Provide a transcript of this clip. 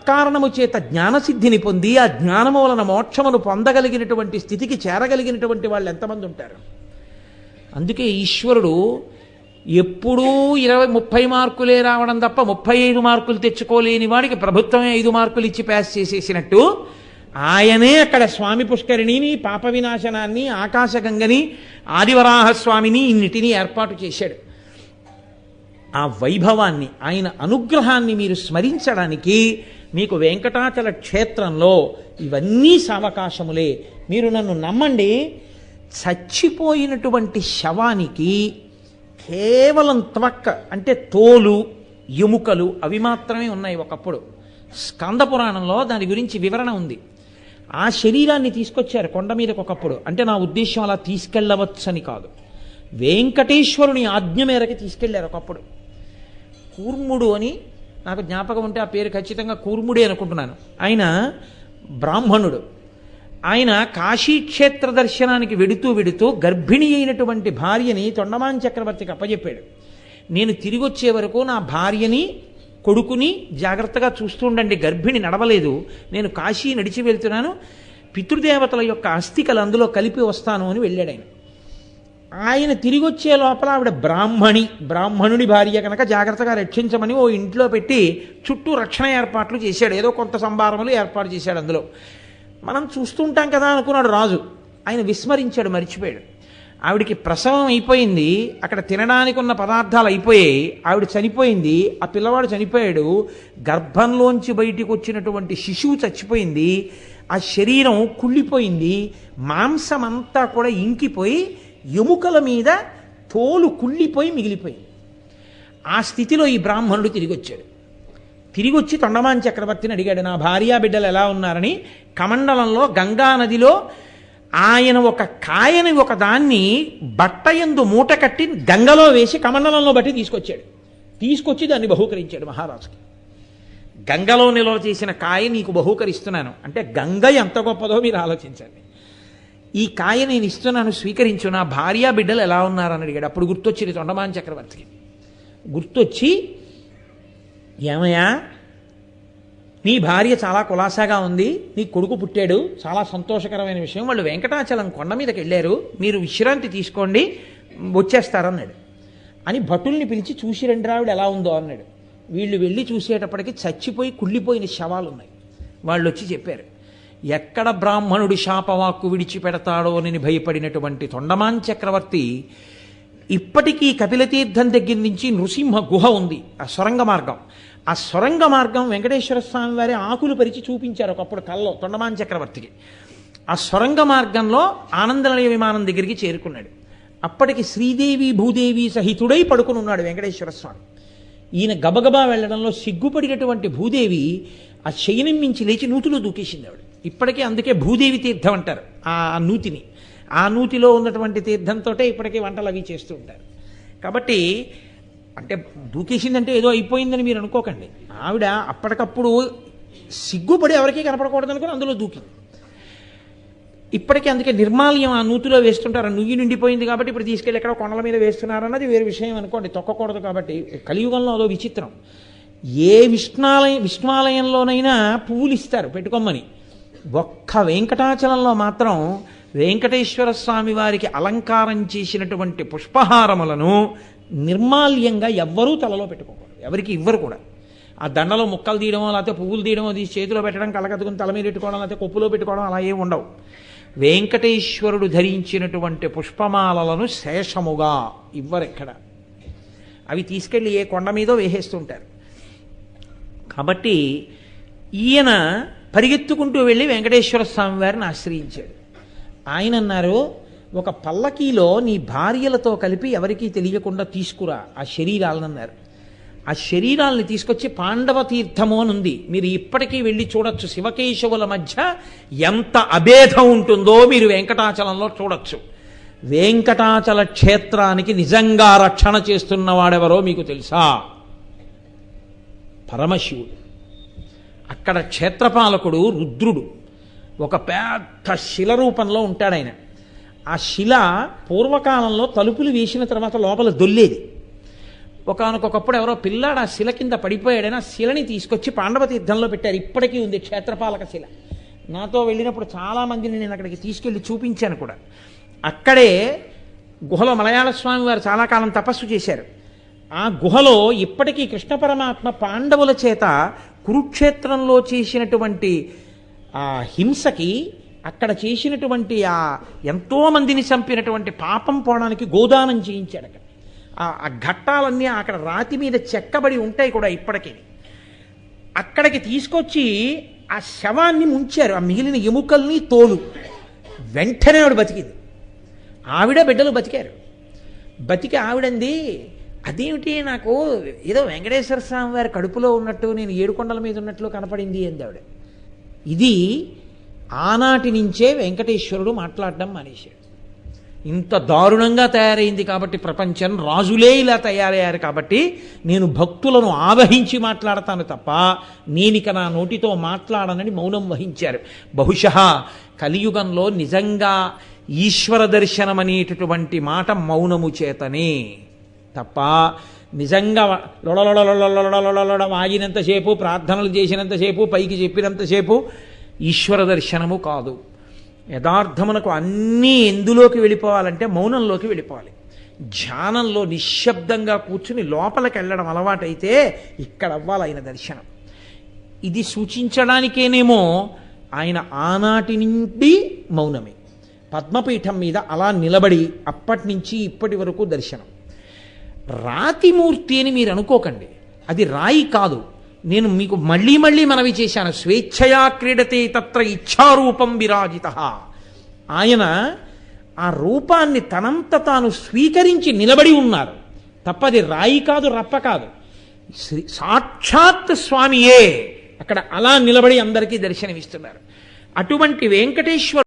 తత్కారణము చేత జ్ఞానసిద్ధిని పొంది ఆ జ్ఞానము వలన మోక్షమును పొందగలిగినటువంటి స్థితికి చేరగలిగినటువంటి వాళ్ళు ఎంతమంది ఉంటారు? అందుకే ఈశ్వరుడు ఎప్పుడూ 20-30 మార్కులే రావడం తప్ప 35 మార్కులు తెచ్చుకోలేని వాడికి ప్రభుత్వమే 5 మార్కులు ఇచ్చి పాస్ చేసేసినట్టు ఆయనే అక్కడ స్వామి పుష్కరిణిని, పాప వినాశనాన్ని, ఆకాశగంగని, ఆదివరాహస్వామిని ఇన్నిటినీ ఏర్పాటు చేశాడు. ఆ వైభవాన్ని, ఆయన అనుగ్రహాన్ని మీరు స్మరించడానికి మీకు వెంకటాచల క్షేత్రంలో ఇవన్నీ సావకాశములే. మీరు నన్ను నమ్మండి, చచ్చిపోయినటువంటి శవానికి కేవలం త్వక్ అంటే తోలు, ఎముకలు అవి మాత్రమే ఉన్నాయి. ఒకప్పుడు స్కంద పురాణంలో దాని గురించి వివరణ ఉంది. ఆ శరీరాన్ని తీసుకొచ్చారు కొండ మీదకి ఒకప్పుడు. అంటే నా ఉద్దేశం అలా తీసుకెళ్ళవచ్చని కాదు, వెంకటేశ్వరుని ఆజ్ఞ మేరకు తీసుకెళ్లారు ఒకప్పుడు. కూర్ముడు అని నాకు జ్ఞాపకం ఉంటే ఆ పేరు ఖచ్చితంగా కూర్ముడే అనుకుంటున్నాను. ఆయన బ్రాహ్మణుడు. ఆయన కాశీక్షేత్ర దర్శనానికి వెడుతూ గర్భిణి అయినటువంటి భార్యని తొండమాన్ చక్రవర్తికి అప్పచెప్పాడు. నేను తిరిగి వచ్చే వరకు నా భార్యని, కొడుకుని జాగ్రత్తగా చూస్తూ ఉండండి, గర్భిణి నడవలేదు, నేను కాశీ నడిచి వెళ్తున్నాను, పితృదేవతల యొక్క అస్థికలు అందులో కలిపి వస్తాను అని వెళ్ళాడు ఆయన. ఆయన తిరిగి వచ్చే లోపల ఆవిడ బ్రాహ్మణుడి భార్య కనుక జాగ్రత్తగా రక్షించమని ఓ ఇంట్లో పెట్టి చుట్టూ రక్షణ ఏర్పాట్లు చేశాడు. ఏదో కొంత సంభారములు ఏర్పాటు చేశాడు. అందులో మనం చూస్తుంటాం కదా అనుకున్నాడు రాజు. ఆయన విస్మరించాడు, మరిచిపోయాడు. ఆవిడికి ప్రసవం అయిపోయింది, అక్కడ తినడానికి ఉన్న పదార్థాలు అయిపోయాయి, ఆవిడ చనిపోయింది, ఆ పిల్లవాడు చనిపోయాడు, గర్భంలోంచి బయటికి వచ్చినటువంటి శిశువు చచ్చిపోయింది, ఆ శరీరం కుళ్ళిపోయింది, మాంసం అంతా కూడా ఇంకిపోయి ఎముకల మీద తోలు కుళ్ళిపోయి మిగిలిపోయింది. ఆ స్థితిలో ఈ బ్రాహ్మణుడు తిరిగి వచ్చాడు. తిరిగి వచ్చి తొండమాన్ చక్రవర్తిని అడిగాడు, నా భార్యా బిడ్డలు ఎలా ఉన్నారని. కమండలంలో గంగా నదిలో ఆయన ఒక కాయని ఒక దాన్ని బట్టయందు మూట కట్టి గంగలో వేసి కమండలంలో బట్టి తీసుకొచ్చి దాన్ని బహూకరించాడు మహారాజుకి. గంగలో నిల్వ చేసిన కాయ నీకు బహూకరిస్తున్నాను అంటే గంగ ఎంత గొప్పదో మీరు ఆలోచించండి. ఈ కాయ నేను ఇస్తున్నాను, స్వీకరించు, నా భార్యా బిడ్డలు ఎలా ఉన్నారని అడిగాడు. అప్పుడు గుర్తొచ్చింది తొండమాన్ చక్రవర్తికి. గుర్తొచ్చి, ఏమయ్యా నీ భార్య చాలా కులాసాగా ఉంది, నీ కొడుకు పుట్టాడు, చాలా సంతోషకరమైన విషయం, వాళ్ళు వెంకటాచలం కొండ మీదకి వెళ్ళారు, మీరు విశ్రాంతి తీసుకోండి, వచ్చేస్తారన్నాడు. అని భటుల్ని పిలిచి చూసి రండి రావిడ ఎలా ఉందో అన్నాడు. వీళ్ళు వెళ్ళి చూసేటప్పటికి చచ్చిపోయి కుళ్ళిపోయిన శవాలు ఉన్నాయి. వాళ్ళు వచ్చి చెప్పారు, ఎక్కడ బ్రాహ్మణుడి శాపవాక్కు విడిచిపెడతాడో అని భయపడినటువంటి తొండమాన్ చక్రవర్తి ఇప్పటికీ కపిలతీర్థం దగ్గర నుంచి నృసింహ గుహ ఉంది, ఆ సొరంగ మార్గం. ఆ సొరంగ మార్గం వెంకటేశ్వర స్వామి వారి ఆకులు పరిచి చూపించారు ఒకప్పుడు కల్లో తొండమాన్ చక్రవర్తికి. ఆ సొరంగ మార్గంలో ఆనందనిలయ విమానం దగ్గరికి చేరుకున్నాడు. అప్పటికి శ్రీదేవి భూదేవి సహితుడై పడుకుని ఉన్నాడు వెంకటేశ్వర స్వామి. ఈయన గబగబా వెళ్ళడంలో సిగ్గుపడినటువంటి భూదేవి ఆ శయనం మించి లేచి నూతిలో దూకేసింది ఆవిడ. ఇప్పటికే అందుకే భూదేవి తీర్థం అంటారు ఆ నూతిని. ఆ నూతిలో ఉన్నటువంటి తీర్థంతో ఇప్పటికే వంటలు అవి చేస్తూ ఉంటారు. కాబట్టి అంటే దూకేసిందంటే ఏదో అయిపోయిందని మీరు అనుకోకండి. ఆవిడ అప్పటికప్పుడు సిగ్గుపడి ఎవరికీ కనపడకూడదు అనుకుని అందులో దూకింది. ఇప్పటికీ అందుకే నిర్మాల్యం ఆ నూతిలో వేస్తుంటారు. నుయ్యి నిండిపోయింది కాబట్టి ఇప్పుడు తీసుకెళ్ళి ఎక్కడ కొండల మీద వేస్తున్నారన్నది వేరే విషయం అనుకోండి, తొక్కకూడదు. కాబట్టి కలియుగంలో అదో విచిత్రం. ఏ విష్ణువాలయంలోనైనా పువ్వులు ఇస్తారు పెట్టుకోమని, ఒక్క వెంకటాచలంలో మాత్రం వెంకటేశ్వర స్వామి వారికి అలంకారం చేసినటువంటి పుష్పహారములను నిర్మాల్యంగా ఎవ్వరూ తలలో పెట్టుకోకూడదు, ఎవరికి ఇవ్వరు కూడా. ఆ దండలో ముక్కలు తీయడమో లేకపోతే పువ్వులు తీయడమో తీసి చేతిలో పెట్టడం, కళ్ళకత్తుకుని తల మీద పెట్టుకోవడం, లేకపోతే కొప్పులో పెట్టుకోవడం అలా ఏమి ఉండవు. వెంకటేశ్వరుడు ధరించినటువంటి పుష్పమాలలను శేషముగా ఇవ్వరెక్కడ, అవి తీసుకెళ్ళి ఏ కొండ మీదో వేసేస్తుంటారు. కాబట్టి ఈయన పరిగెత్తుకుంటూ వెళ్ళి వెంకటేశ్వర స్వామి వారిని ఆశ్రయించాడు. ఆయన అన్నారు, ఒక పల్లకీలో నీ భార్యలతో కలిపి ఎవరికీ తెలియకుండా తీసుకురా ఆ శరీరాలను అన్నారు. ఆ శరీరాలని తీసుకొచ్చి పాండవ తీర్థము అని ఉంది, మీరు ఇప్పటికీ వెళ్ళి చూడొచ్చు. శివకేశవుల మధ్య ఎంత అభేదం ఉంటుందో మీరు వెంకటాచలంలో చూడొచ్చు. వెంకటాచల క్షేత్రానికి నిజంగా రక్షణ చేస్తున్నవాడెవరో మీకు తెలుసా? పరమశివుడు. అక్కడ క్షేత్రపాలకుడు రుద్రుడు ఒక పెద్ద శిల రూపంలో ఉంటాడు ఆయన. ఆ శిల పూర్వకాలంలో తలుపులు వేసిన తర్వాత లోపల దొల్లేది. ఒకానొకప్పుడు ఎవరో పిల్లాడు ఆ శిల కింద పడిపోయాడని ఆ శిలని తీసుకొచ్చి పాండవ తీర్థంలో పెట్టారు. ఇప్పటికీ ఉంది క్షేత్రపాలక శిల. నాతో వెళ్ళినప్పుడు చాలామందిని నేను అక్కడికి తీసుకెళ్ళి చూపించాను కూడా. అక్కడే గుహలో మలయాళ స్వామి వారు చాలా కాలం తపస్సు చేశారు. ఆ గుహలో ఇప్పటికీ కృష్ణ పరమాత్మ పాండవుల చేత కురుక్షేత్రంలో చేసినటువంటి ఆ హింసకి, అక్కడ చేసినటువంటి ఆ ఎంతో మందిని చంపినటువంటి పాపం పోవడానికి గోదానం చేయించాడు. అక్కడ ఆ ఘట్టాలన్నీ అక్కడ రాతి మీద చెక్కబడి ఉంటాయి కూడా ఇప్పటికీ. అక్కడికి తీసుకొచ్చి ఆ శవాన్ని ముంచారు, ఆ మిగిలిన ఎముకల్ని తోలు. వెంటనే ఆవిడ బతికింది. ఆవిడ బిడ్డలు బతికారు. బతికి ఆవిడంది, అదేమిటి నాకు ఏదో వెంకటేశ్వర స్వామి వారి కడుపులో ఉన్నట్టు, నేను ఏడుకొండల మీద ఉన్నట్లు కనపడింది అంది ఆవిడ. ఇది ఆనాటి నుంచే వెంకటేశ్వరుడు మాట్లాడడం మానేశాడు. ఇంత దారుణంగా తయారైంది కాబట్టి ప్రపంచం, రాజులే ఇలా తయారయ్యారు కాబట్టి నేను భక్తులను ఆవహించి మాట్లాడతాను తప్ప నేనిక నా నోటితో మాట్లాడనని మౌనం వహించారు. బహుశः కలియుగంలో నిజంగా ఈశ్వర దర్శనం అనేటటువంటి మాట మౌనము చేతనే తప్ప నిజంగా లొడలొడలొడలొడలొడలొడ వాగినంతసేపు, ప్రార్థనలు చేసినంతసేపు, పైకి చెప్పినంతసేపు ఈశ్వర దర్శనము కాదు. యథార్థమునకు అన్నీ ఎందులోకి వెళ్ళిపోవాలంటే మౌనంలోకి వెళ్ళిపోవాలి. ధ్యానంలో నిశ్శబ్దంగా కూర్చుని లోపలికి వెళ్ళడం అలవాటైతే ఇక్కడ అవ్వాలి ఆయన దర్శనం. ఇది సూచించడానికేనేమో ఆయన ఆనాటి నుండి మౌనమే, పద్మపీఠం మీద అలా నిలబడి అప్పటి నుంచి ఇప్పటి వరకు దర్శనం. రాతిమూర్తి అని మీరు అనుకోకండి, అది రాయి కాదు. నేను మీకు మళ్ళీ మళ్ళీ మనవి చేశాను, స్వేచ్ఛయా క్రీడతే తత్ర ఇచ్ఛారూపం విరాజిత. ఆయన ఆ రూపాన్ని తనంత తాను స్వీకరించి నిలబడి ఉన్నారు తప్పది రాయి కాదు, రప్ప కాదు. సాక్షాత్ స్వామియే అక్కడ అలా నిలబడి అందరికీ దర్శనమిస్తున్నారు. అటువంటి వెంకటేశ్వర